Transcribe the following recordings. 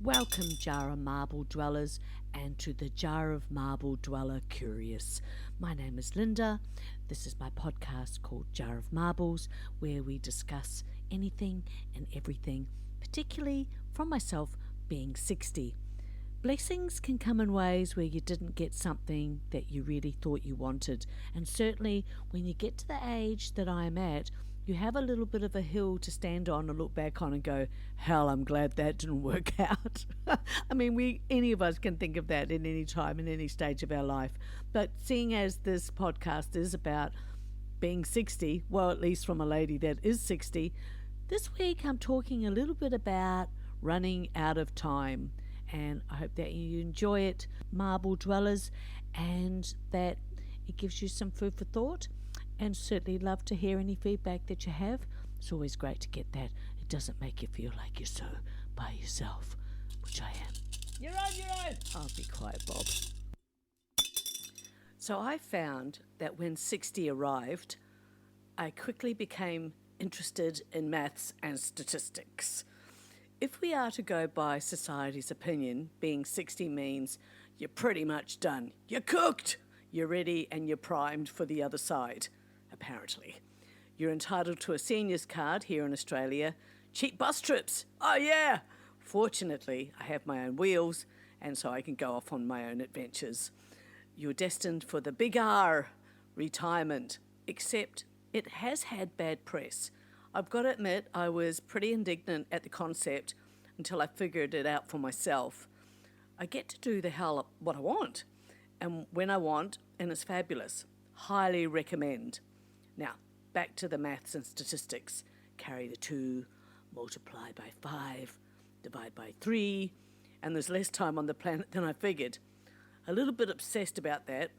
Welcome, Jar of Marble dwellers, and to the Jar of Marble dweller curious. My name is Linda. This is my podcast called Jar of Marbles, where we discuss anything and everything, particularly from myself being 60. Blessings can come in ways where you didn't get something that you really thought you wanted, and certainly when you get to the age that I am at, you have a little bit of a hill to stand on and look back on and go, hell, I'm glad that didn't work out. I mean, any of us can think of that in any time, in any stage of our life. But seeing as this podcast is about being 60, well, at least from a lady that is 60, this week I'm talking a little bit about running out of time. And I hope that you enjoy it, marble dwellers, and that it gives you some food for thought. And certainly love to hear any feedback that you have. It's always great to get that. It doesn't make you feel like you're so by yourself, which I am. You're on. I'll be quiet, Bob. So I found that when 60 arrived, I quickly became interested in maths and statistics. If we are to go by society's opinion, being 60 means you're pretty much done. You're cooked. You're ready and you're primed for the other side. Apparently. You're entitled to a seniors card here in Australia. Cheap bus trips. Oh yeah! Fortunately, I have my own wheels and so I can go off on my own adventures. You're destined for the big R, retirement, except it has had bad press. I've got to admit I was pretty indignant at the concept until I figured it out for myself. I get to do the hell what I want and when I want, and it's fabulous. Highly recommend. Now, back to the maths and statistics. Carry the 2, multiply by 5, divide by 3, and there's less time on the planet than I figured. A little bit obsessed about that.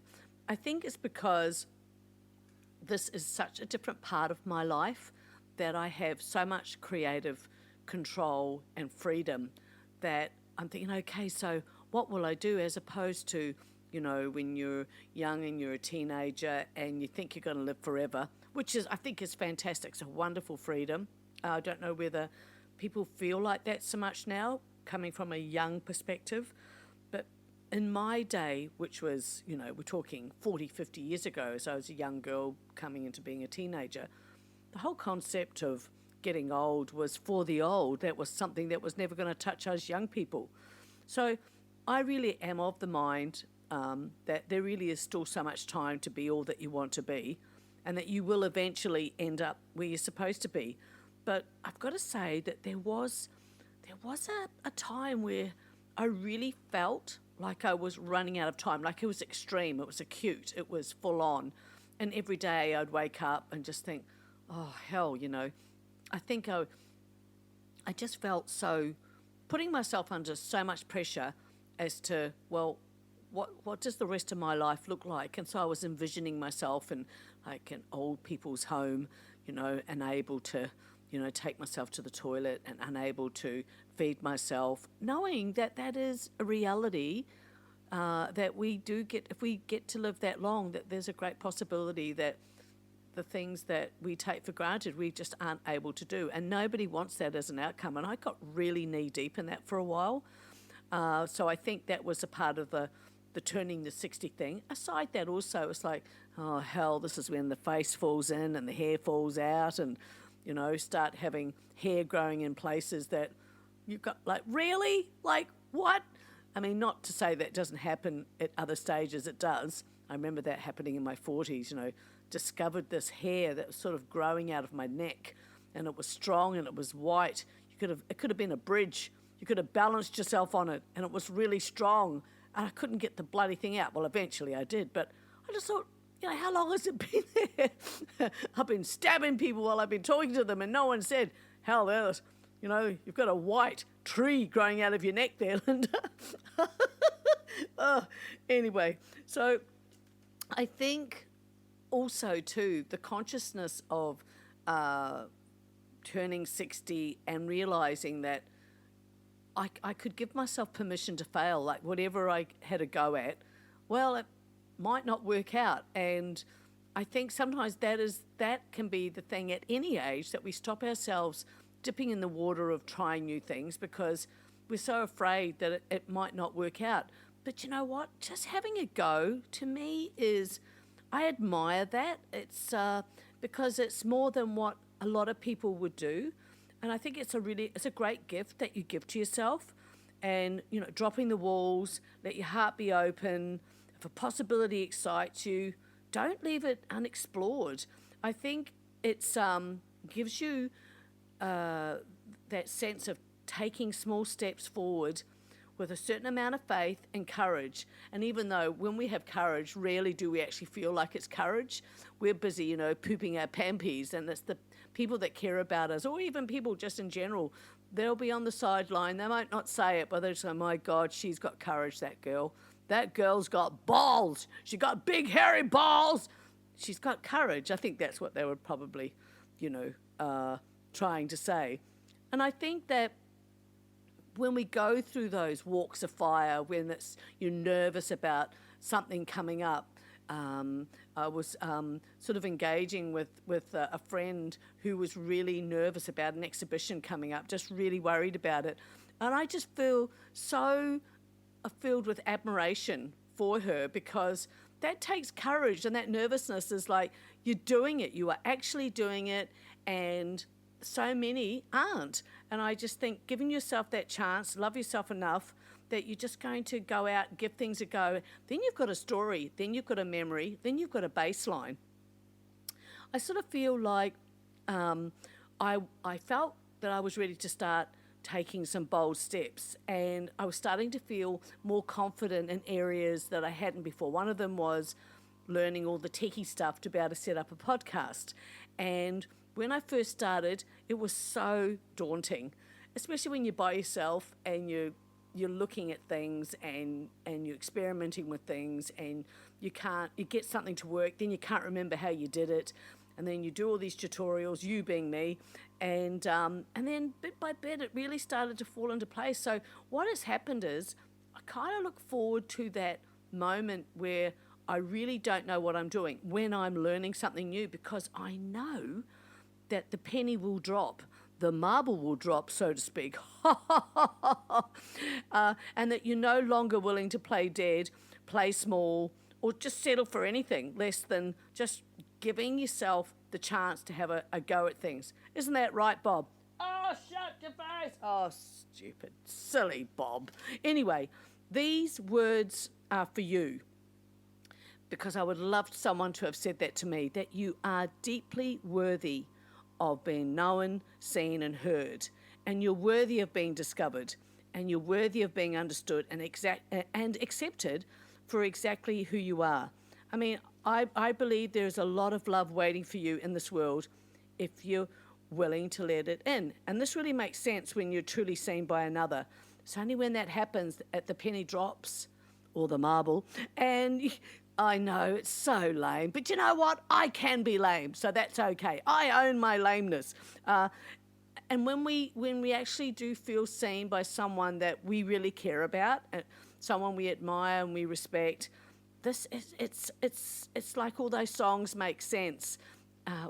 I think it's because this is such a different part of my life that I have so much creative control and freedom that I'm thinking, okay, so what will I do as opposed to when you're young and you're a teenager and you think you're going to live forever, which is, I think, is fantastic. It's a wonderful freedom. I don't know whether people feel like that so much now, coming from a young perspective. But in my day, which was, we're talking 40, 50 years ago, as I was a young girl coming into being a teenager, the whole concept of getting old was for the old. That was something that was never going to touch us young people. So I really am of the mind that there really is still so much time to be all that you want to be and that you will eventually end up where you're supposed to be. But I've got to say that there was a time where I really felt like I was running out of time, like it was extreme, it was acute, it was full on. And every day I'd wake up and just think, oh, hell, I think I just felt so, putting myself under so much pressure as to, well, what does the rest of my life look like? And so I was envisioning myself in like an old people's home, unable to, take myself to the toilet and unable to feed myself, knowing that that is a reality that we do get, if we get to live that long, that there's a great possibility that the things that we take for granted, we just aren't able to do. And nobody wants that as an outcome. And I got really knee deep in that for a while. So I think that was a part of the turning the 60 thing. Aside that also, it's like, oh, hell, this is when the face falls in and the hair falls out and, start having hair growing in places that you've got, like, really? Like, what? I mean, not to say that doesn't happen at other stages, it does. I remember that happening in my 40s, discovered this hair that was sort of growing out of my neck and it was strong and it was white. It could have been a bridge. You could have balanced yourself on it and it was really strong. And I couldn't get the bloody thing out. Well, eventually I did, but I just thought, how long has it been there? I've been stabbing people while I've been talking to them and no one said, hell, there's, you've got a white tree growing out of your neck there, Linda. Anyway, so I think also too, the consciousness of turning 60 and realising that I could give myself permission to fail, like whatever I had a go at, well, it might not work out. And I think sometimes that can be the thing at any age, that we stop ourselves dipping in the water of trying new things because we're so afraid that it might not work out. But you know what? Just having a go to me is, I admire that. It's because it's more than what a lot of people would do, and I think it's a great gift that you give to yourself, and dropping the walls, let your heart be open. If a possibility excites you, don't leave it unexplored. I think it's gives you that sense of taking small steps forward with a certain amount of faith and courage. And even though when we have courage, rarely do we actually feel like it's courage. We're busy, pooping our pampies, and it's the people that care about us, or even people just in general, they'll be on the sideline. They might not say it, but they'll say, my God, she's got courage, that girl. That girl's got balls. She got big, hairy balls. She's got courage. I think that's what they were probably, trying to say. And I think that when we go through those walks of fire, when you're nervous about something coming up, I was sort of engaging with a friend who was really nervous about an exhibition coming up, just really worried about it. And I just feel so filled with admiration for her, because that takes courage, and that nervousness is like, you're doing it, you are actually doing it, and so many aren't. And I just think giving yourself that chance, love yourself enough that you're just going to go out and give things a go. Then you've got a story, then you've got a memory, then you've got a baseline. I sort of feel like I felt that I was ready to start taking some bold steps, and I was starting to feel more confident in areas that I hadn't before. One of them was learning all the techie stuff to be able to set up a podcast. And when I first started, it was so daunting, especially when you're by yourself and you're looking at things and you're experimenting with things, and you get something to work, then you can't remember how you did it, and then you do all these tutorials, you being me, and then bit by bit it really started to fall into place. So what has happened is I kind of look forward to that moment where I really don't know what I'm doing, when I'm learning something new, because I know that the penny will drop, the marble will drop, so to speak, and that you're no longer willing to play dead, play small, or just settle for anything less than just giving yourself the chance to have a go at things. Isn't that right, Bob? Oh, shut your face. Oh, stupid, silly Bob. Anyway, these words are for you, because I would love someone to have said that to me, that you are deeply worthy of being known, seen and heard, and you're worthy of being discovered, and you're worthy of being understood and accepted for exactly who you are. I mean, I believe there's a lot of love waiting for you in this world if you're willing to let it in. And this really makes sense when you're truly seen by another. It's only when that happens that the penny drops, or the marble, and I know it's so lame, but you know what? I can be lame, so that's okay. I own my lameness. And when we actually do feel seen by someone that we really care about, someone we admire and we respect, it's like all those songs make sense.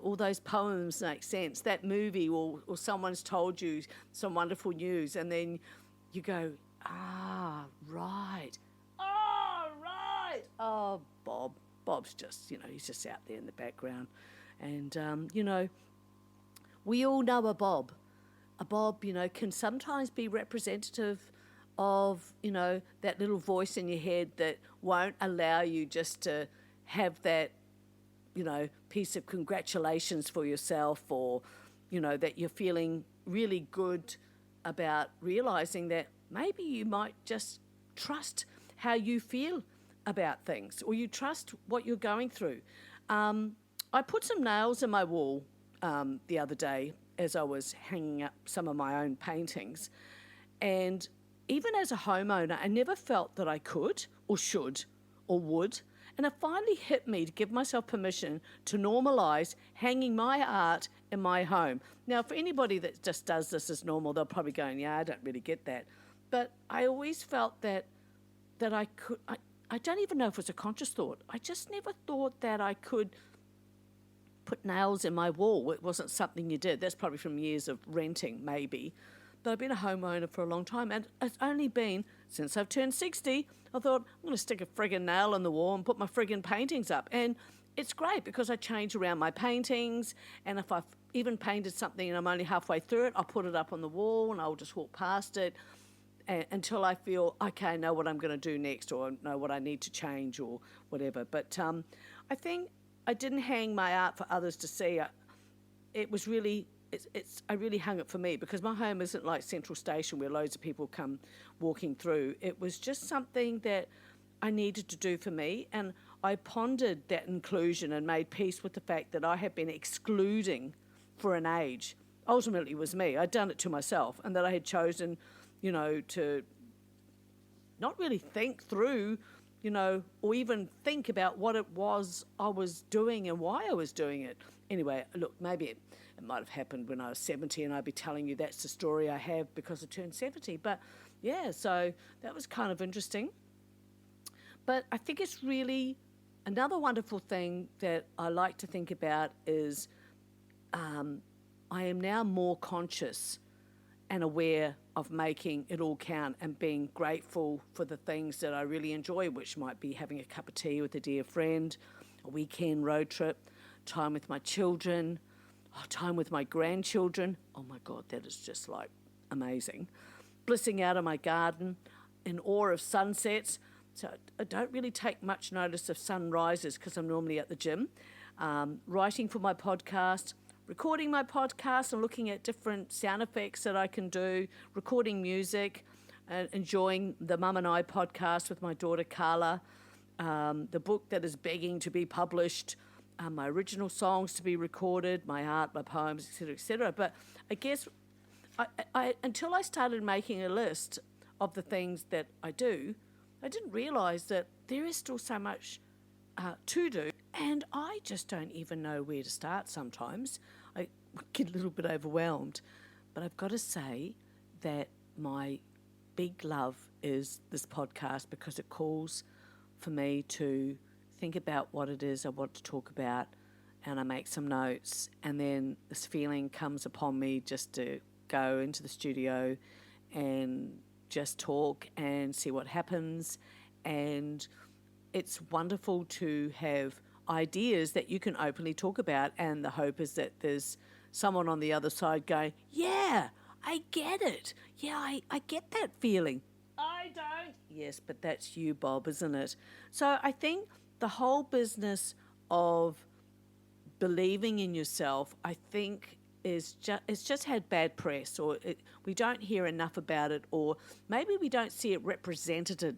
All those poems make sense. That movie, or someone's told you some wonderful news, and then you go, right. Oh, Bob's just, he's just out there in the background. And, we all know a Bob. A Bob, can sometimes be representative of, that little voice in your head that won't allow you just to have that, piece of congratulations for yourself, or, that you're feeling really good about realizing that maybe you might just trust how you feel about things, or you trust what you're going through. I put some nails in my wall the other day as I was hanging up some of my own paintings, and even as a homeowner, I never felt that I could or should or would, and it finally hit me to give myself permission to normalise hanging my art in my home. Now, for anybody that just does this as normal, they'll probably go, yeah, I don't really get that. But I always felt that I could, I don't even know if it was a conscious thought. I just never thought that I could put nails in my wall. It wasn't something you did. That's probably from years of renting, maybe. that I've been a homeowner for a long time, and it's only been since I've turned 60, I thought, I'm going to stick a friggin' nail in the wall and put my friggin' paintings up. And it's great because I change around my paintings, and if I've even painted something and I'm only halfway through it, I'll put it up on the wall and I'll just walk past it until I feel, okay, I know what I'm going to do next, or know what I need to change or whatever. But I think I didn't hang my art for others to see. It was really, I really hung it for me, because my home isn't like Central Station where loads of people come walking through. It was just something that I needed to do for me, and I pondered that inclusion and made peace with the fact that I had been excluding for an age. Ultimately, it was me. I'd done it to myself, and that I had chosen, to not really think through, or even think about what it was I was doing and why I was doing it. Anyway, look, maybe it might have happened when I was 70, and I'd be telling you that's the story I have because I turned 70. But yeah, so that was kind of interesting. But I think it's really another wonderful thing that I like to think about is I am now more conscious and aware of making it all count and being grateful for the things that I really enjoy, which might be having a cup of tea with a dear friend, a weekend road trip, time with my children, time with my grandchildren. Oh my God, that is just like amazing. Blissing out of my garden, in awe of sunsets. So I don't really take much notice of sunrises because I'm normally at the gym. Writing for my podcast, recording my podcast and looking at different sound effects that I can do, recording music, enjoying the Mum and I podcast with my daughter Carla, the book that is begging to be published, my original songs to be recorded, my art, my poems, etc., etc. But I guess I until I started making a list of the things that I do, I didn't realise that there is still so much to do, and I just don't even know where to start sometimes. I get a little bit overwhelmed, but I've got to say that my big love is this podcast, because it calls for me to think about what it is I want to talk about, and I make some notes, and then this feeling comes upon me just to go into the studio and just talk and see what happens. And it's wonderful to have ideas that you can openly talk about, and the hope is that there's someone on the other side going, yeah, I get it. Yeah, I get that feeling. I don't. Yes, but that's you, Bob, isn't it? So I think the whole business of believing in yourself, I think, it's just had bad press, or we don't hear enough about it, or maybe we don't see it represented.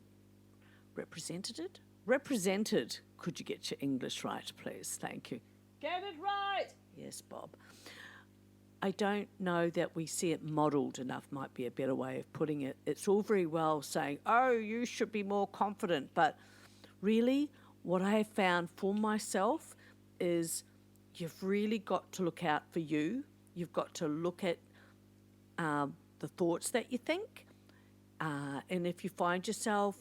Could you get your English right, please? Thank you. Get it right. Yes, Bob. I don't know that we see it modelled enough, might be a better way of putting it. It's all very well saying, oh, you should be more confident, but really what I have found for myself is you've really got to look out for you. You've got to look at the thoughts that you think. And if you find yourself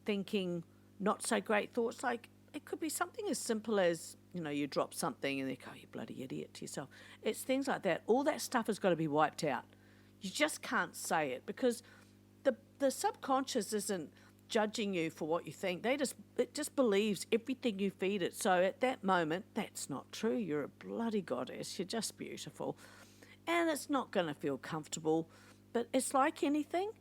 thinking not so great thoughts, like it could be something as simple as, you drop something and they go, you bloody idiot, to yourself. It's things like that. All that stuff has got to be wiped out. You just can't say it, because the subconscious isn't judging you for what you think. It just believes everything you feed it. So at that moment, that's not true. You're a bloody goddess. You're just beautiful. And it's not going to feel comfortable. But it's like anything.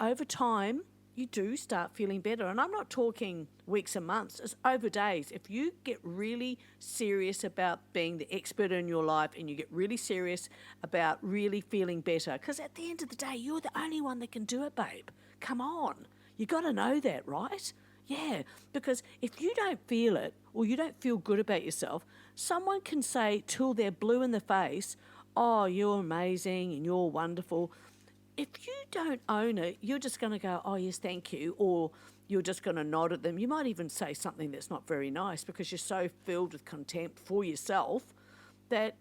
Over time, you do start feeling better. And I'm not talking weeks and months. It's over days. If you get really serious about being the expert in your life, and you get really serious about really feeling better, because at the end of the day, you're the only one that can do it, babe. Come on. You got to know that, right? Yeah, because if you don't feel it, or you don't feel good about yourself, someone can say till they're blue in the face, oh, you're amazing and you're wonderful. If you don't own it, you're just going to go, oh, yes, thank you, or you're just going to nod at them. You might even say something that's not very nice, because you're so filled with contempt for yourself that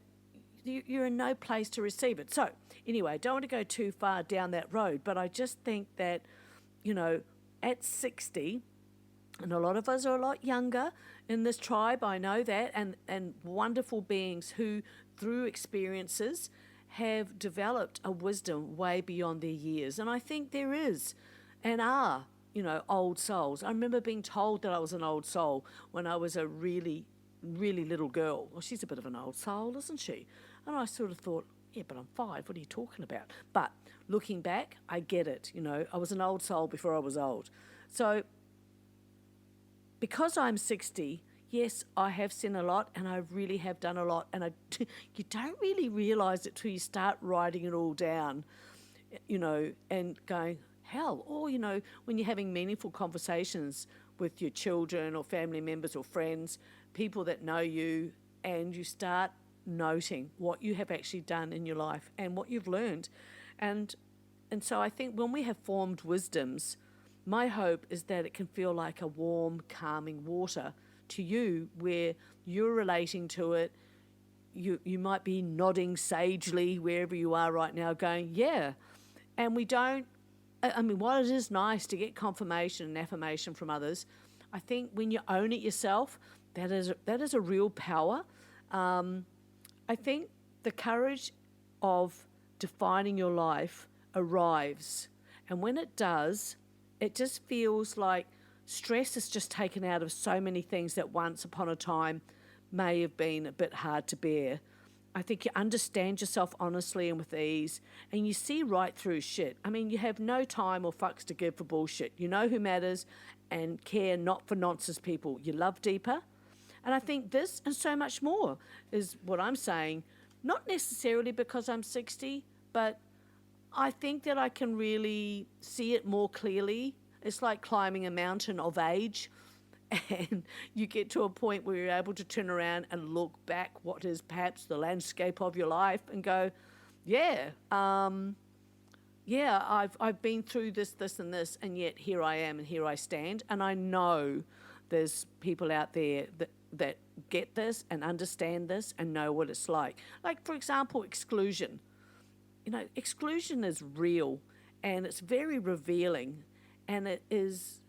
you're in no place to receive it. So anyway, I don't want to go too far down that road, but I just think that, at 60, and a lot of us are a lot younger in this tribe, I know that, and wonderful beings who, through experiences, have developed a wisdom way beyond their years. And I think there is and are, old souls. I remember being told that I was an old soul when I was a really, really little girl. Well, she's a bit of an old soul, isn't she? And I sort of thought, yeah, but I'm 5. What are you talking about? But looking back, I get it. I was an old soul before I was old. So because I'm 60, yes, I have seen a lot and I really have done a lot. And you don't really realise it till you start writing it all down, and going, hell, or, when you're having meaningful conversations with your children or family members or friends, people that know you, and you start noting what you have actually done in your life and what you've learned. And so I think when we have formed wisdoms, my hope is that it can feel like a warm, calming water to you where you're relating to it. You might be nodding sagely wherever you are right now going, yeah. And while it is nice to get confirmation and affirmation from others, I think when you own it yourself, that is a real power. I think the courage of defining your life arrives. And when it does, it just feels like stress is just taken out of so many things that once upon a time may have been a bit hard to bear. I think you understand yourself honestly and with ease, and you see right through shit. You have no time or fucks to give for bullshit. You know who matters and care not for nonsense people. You love deeper. And I think this and so much more is what I'm saying, not necessarily because I'm 60, but I think that I can really see it more clearly. It's like climbing a mountain of age, and you get to a point where you're able to turn around and look back what is perhaps the landscape of your life and go, yeah, I've been through this, and this, and yet here I am and here I stand. And I know there's people out there that get this and understand this and know what it's like. Like, for example, exclusion. Exclusion is real and it's very revealing, and it is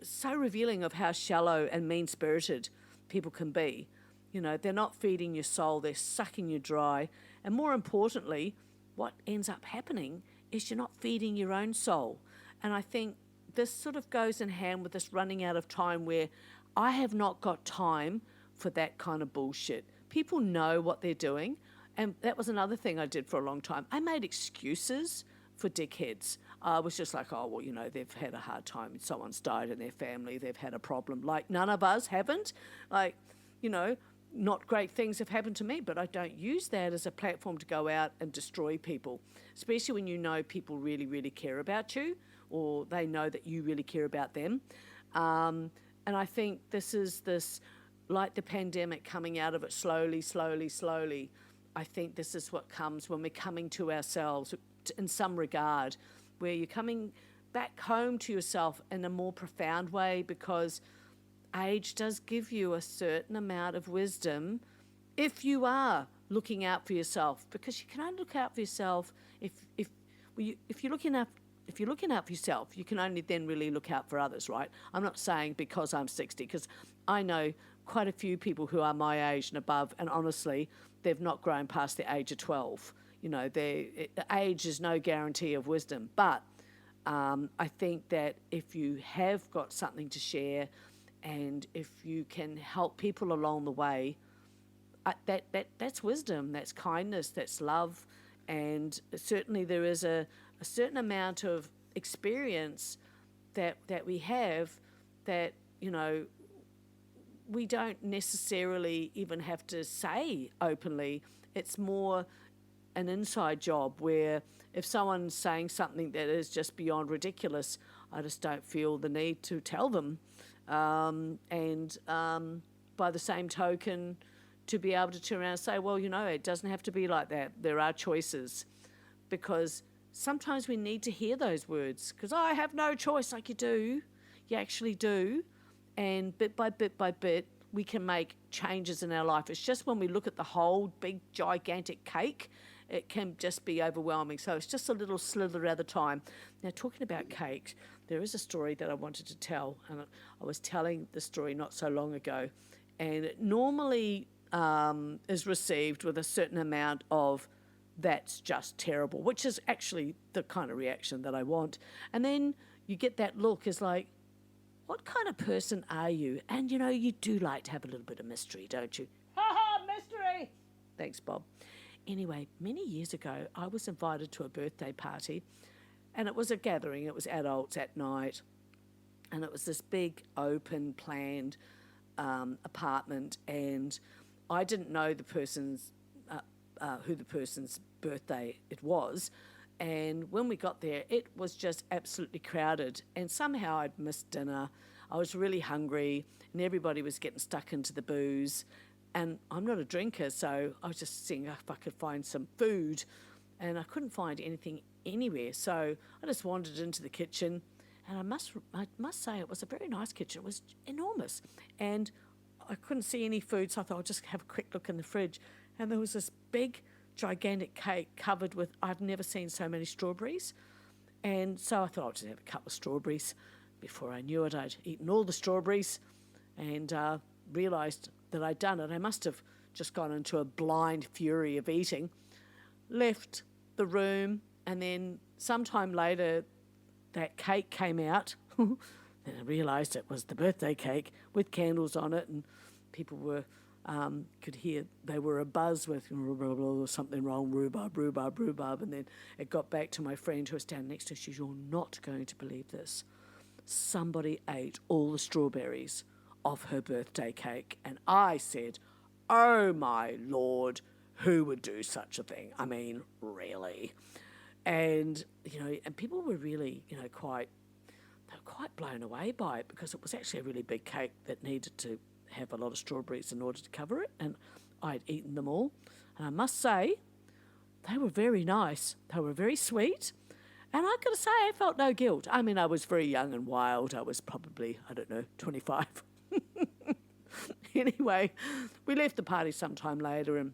so revealing of how shallow and mean-spirited people can be. They're not feeding your soul, they're sucking you dry. And more importantly, what ends up happening is you're not feeding your own soul. And I think this sort of goes in hand with this running out of time where I have not got time for that kind of bullshit. People know what they're doing. And that was another thing I did for a long time. I made excuses for dickheads. I was just like, oh, well, they've had a hard time. Someone's died in their family. They've had a problem. Like, none of us haven't. Like, not great things have happened to me, but I don't use that as a platform to go out and destroy people, especially when you know people really, really care about you, or they know that you really care about them. And I think this, like the pandemic, coming out of it slowly, I think this is what comes when we're coming to ourselves in some regard, where you're coming back home to yourself in a more profound way, because age does give you a certain amount of wisdom if you are looking out for yourself, because you can only look out for yourself if you're looking out. If you're looking out for yourself, you can only then really look out for others, right? I'm not saying because I'm 60, because I know quite a few people who are my age and above, and honestly, they've not grown past the age of 12. Age is no guarantee of wisdom. But I think that if you have got something to share, and if you can help people along the way, that's wisdom, that's kindness, that's love. And certainly there is a certain amount of experience that we have that, we don't necessarily even have to say openly. It's more an inside job where if someone's saying something that is just beyond ridiculous, I just don't feel the need to tell them. And by the same token, to be able to turn around and say, well, it doesn't have to be like that. There are choices. Because sometimes we need to hear those words, because I have no choice. Like, you do. You actually do. And bit by bit, we can make changes in our life. It's just when we look at the whole big, gigantic cake, it can just be overwhelming. So it's just a little slither at a time. Now, talking about cake, there is a story that I wanted to tell, and I was telling the story not so long ago, and it normally is received with a certain amount of that's just terrible, which is actually the kind of reaction that I want. And then you get that look is like, what kind of person are you? And, you do like to have a little bit of mystery, don't you? Ha ha, mystery! Thanks, Bob. Anyway, many years ago, I was invited to a birthday party, and it was a gathering. It was adults at night, and it was this big, open, planned apartment, and I didn't know the person's who the person's birthday it was. And when we got there, it was just absolutely crowded. And somehow I'd missed dinner. I was really hungry, and everybody was getting stuck into the booze. And I'm not a drinker, so I was just seeing if I could find some food. And I couldn't find anything anywhere. So I just wandered into the kitchen. And I must say, it was a very nice kitchen. It was enormous. And I couldn't see any food, so I thought I'll just have a quick look in the fridge. And there was this big, gigantic cake covered with, I've never seen so many strawberries. And so I thought I'll just have a couple of strawberries. Before I knew it, I'd eaten all the strawberries and realised that I'd done it. I must have just gone into a blind fury of eating, left the room, and then sometime later that cake came out. Then I realised it was the birthday cake with candles on it, and people were could hear they were abuzz with something wrong, rhubarb, rhubarb, rhubarb. And then it got back to my friend who was standing next to her. She said, "You're not going to believe this. Somebody ate all the strawberries of her birthday cake." And I said, "Oh my Lord, who would do such a thing? I mean, really?" And, and people were really, they were quite blown away by it, because it was actually a really big cake that needed to have a lot of strawberries in order to cover it, and I'd eaten them all. And I must say, they were very nice. They were very sweet. And I got to say, I felt no guilt. I mean, I was very young and wild. I was probably, 25. Anyway, we left the party sometime later, and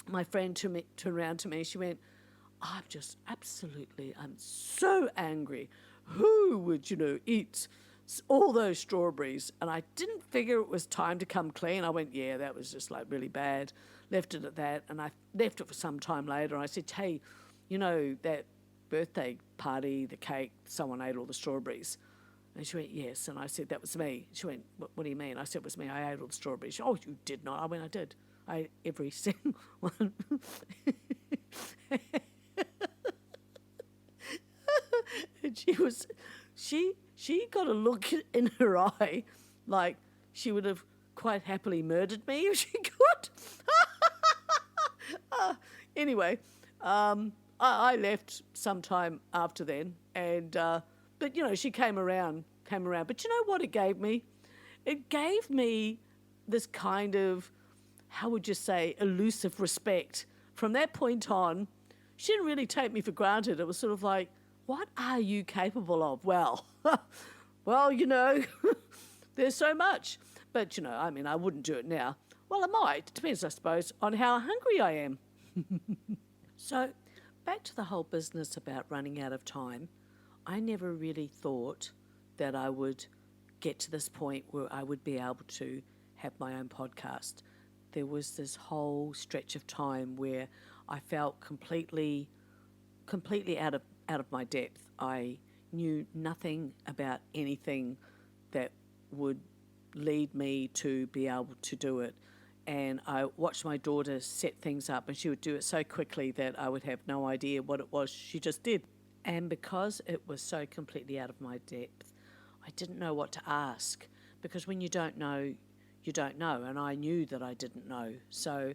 my friend turned around to me. She went, I'm so angry. Who would, eat all those strawberries? And I didn't figure it was time to come clean. I went, yeah, that was just like really bad. Left it at that, and I left it for some time later. And I said, hey, that birthday party, the cake, someone ate all the strawberries. And she went, yes. And I said, that was me. She went, what do you mean? I said, it was me. I ate all the strawberries. She, oh, you did not. I went, I did. I ate every single one. And she got a look in her eye like she would have quite happily murdered me if she could. Anyway, I left sometime after then, and but she came around. But you know what it gave me? It gave me this kind of, how would you say, elusive respect. From that point on, she didn't really take me for granted. It was sort of like, what are you capable of? Well, there's so much. But, I wouldn't do it now. Well, I might. It depends, I suppose, on how hungry I am. So, back to the whole business about running out of time. I never really thought that I would get to this point where I would be able to have my own podcast. There was this whole stretch of time where I felt completely out of my depth. I knew nothing about anything that would lead me to be able to do it. And I watched my daughter set things up, and she would do it so quickly that I would have no idea what it was she just did. And because it was so completely out of my depth, I didn't know what to ask, because when you don't know, you don't know, and I knew that I didn't know. So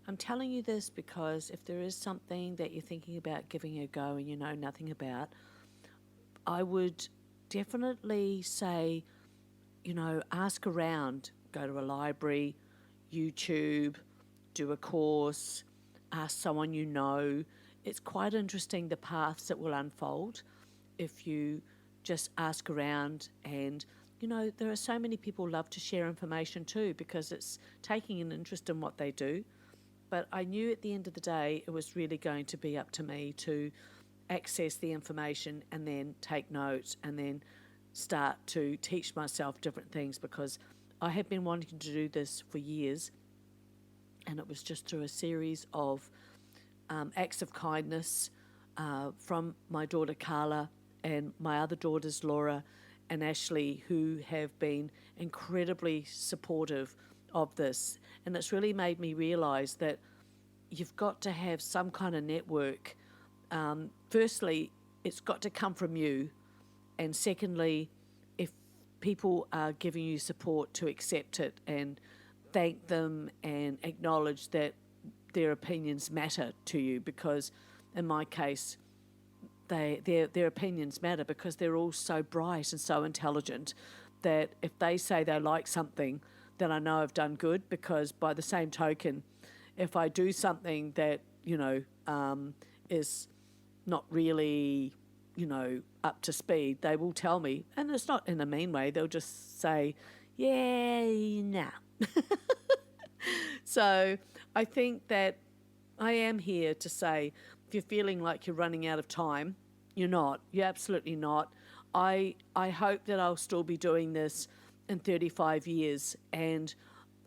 I'm telling you this because if there is something that you're thinking about giving a go and you know nothing about, I would definitely say, ask around, go to a library, YouTube, do a course, ask someone you know. It's quite interesting the paths that will unfold if you just ask around. And there are so many people who love to share information too, because it's taking an interest in what they do. But I knew at the end of the day it was really going to be up to me to access the information and then take notes and then start to teach myself different things, because I had been wanting to do this for years, and it was just through a series of acts of kindness from my daughter Carla and my other daughters Laura and Ashley, who have been incredibly supportive of this. And it's really made me realise that you've got to have some kind of network. Firstly, it's got to come from you. And secondly, if people are giving you support, to accept it and thank them and acknowledge that their opinions matter to you, because in my case, their opinions matter because they're all so bright and so intelligent that if they say they like something, then I know I've done good, because by the same token, if I do something that, is not really, up to speed, they will tell me, and it's not in a mean way, they'll just say, yeah, nah. So I think that I am here to say, if you're feeling like you're running out of time, you're not. You're absolutely not. I hope that I'll still be doing this in 35 years. And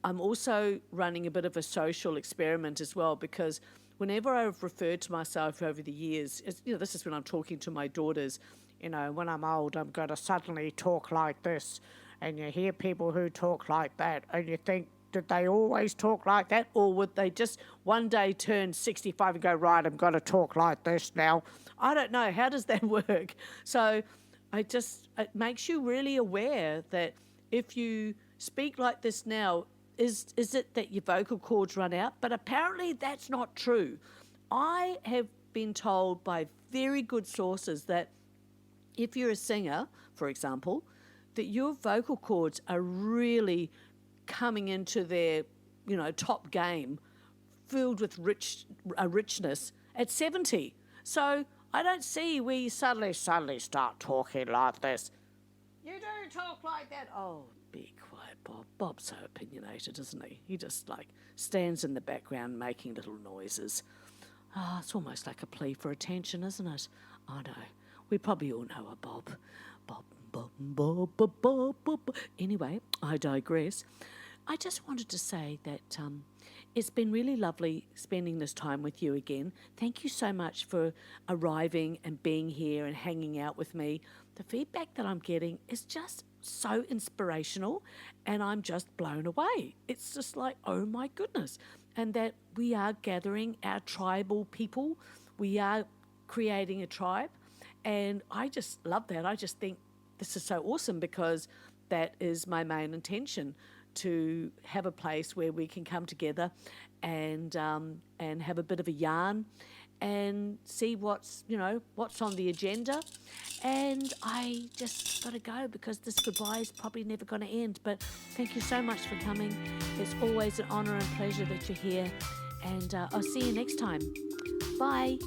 I'm also running a bit of a social experiment as well, because whenever I've referred to myself over the years, this is when I'm talking to my daughters, when I'm old, I'm going to suddenly talk like this. And you hear people who talk like that, and you think, did they always talk like that? Or would they just one day turn 65 and go, right, I'm going to talk like this now? I don't know. How does that work? So it makes you really aware that if you speak like this now, is it that your vocal cords run out? But apparently that's not true. I have been told by very good sources that if you're a singer, for example, that your vocal cords are really coming into their, top game, filled with richness at 70. So I don't see where you suddenly start talking like this. You don't talk like that. Oh, be quiet, Bob. Bob's so opinionated, isn't he? He just stands in the background making little noises. It's almost like a plea for attention, isn't it? I know. We probably all know a Bob. Bob, Bob, Bob, Bob, Bob, Bob. Anyway, I digress. I just wanted to say that it's been really lovely spending this time with you again. Thank you so much for arriving and being here and hanging out with me. The feedback that I'm getting is just so inspirational, and I'm just blown away. It's just like, oh my goodness. And that we are gathering our tribal people. We are creating a tribe. And I just love that. I just think this is so awesome, because that is my main intention, to have a place where we can come together and have a bit of a yarn and see what's on the agenda. And I just got to go, because this goodbye is probably never going to end. But thank you so much for coming. It's always an honour and pleasure that you're here. And I'll see you next time. Bye.